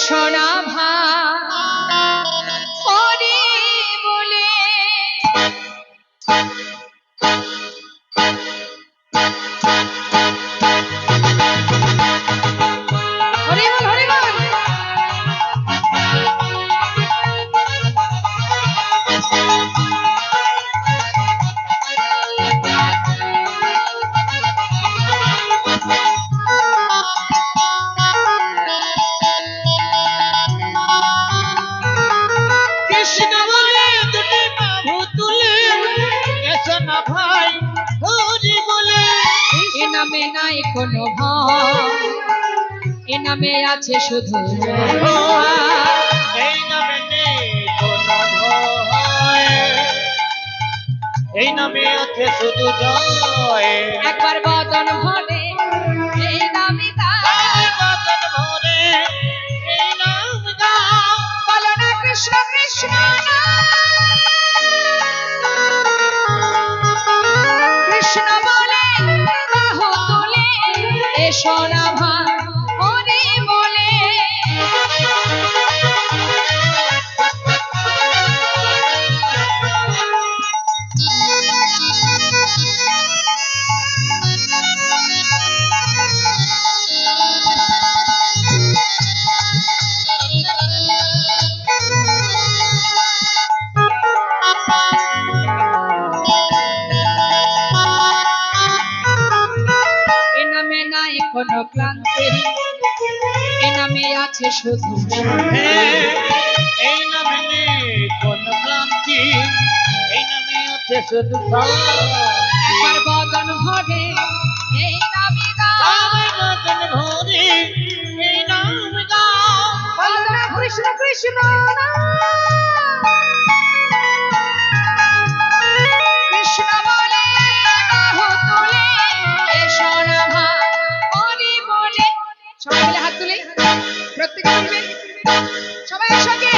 সোনা ভারি বলে নামে নাই কোনো ভয়, এ নামে আছে শুধু এই নামে নেই কোনো ভয়, এই নামে আছে শুধু জয়। একবার বদন ভরে এই নামে গাও, বদন ভরে এই নাম গাও, বলো না কৃষ্ণ কৃষ্ণ কৃষ্ণ বলে বাহু তুলে এ সোনা ভারি বলে কোনো ক্লান্তি, এ নামে আছে শুধু এই নামে নেই কোনো ক্লান্তি, এই নামে আছে শুধু একবার বদন ভরে এই নামে গাও, বদন ভরে এই নাম গাও, বলো না কৃষ্ণ কৃষ্ণ কৃষ্ণ বলে বাহু তুলে এ সোনা ভারি বলে। সবাই মিলে হাত তুলে প্রত্যেকে বলবেন, সবাই একসঙ্গে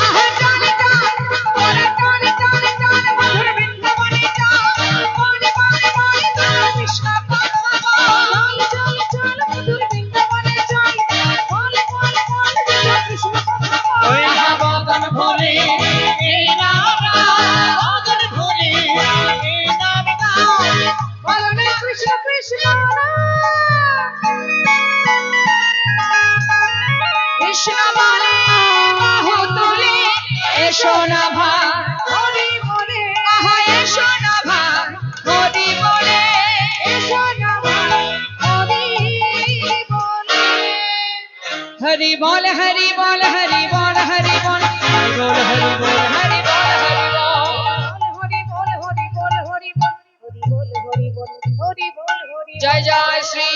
আহা চলে চল ওরে চলে চলে চল মধুর বৃন্দাবনে চল, বলে বলে বলে চল কৃষ্ণ চল চলে চল মধুর বৃন্দাবনে চল, বলে বলে বলে চল কৃষ্ণ ওই বদন ভরে এই নাম গাও, বদন ভরে এই নাম গাও, বলো না কৃষ্ণ কৃষ্ণ কৃষ্ণ বলে বাহু তুলে এ সোনা ভারি বলে, আহা এ সোনা ভারি বলে, এ সোনা ভারি বলে। হরি বল হরি বল হরি বল হরি বল হরি বল হরি বল হরি বল হরি বল হরি বল হরি বল হরি বল হরি বল হরি বল হরি বল। জয় জয় শ্রী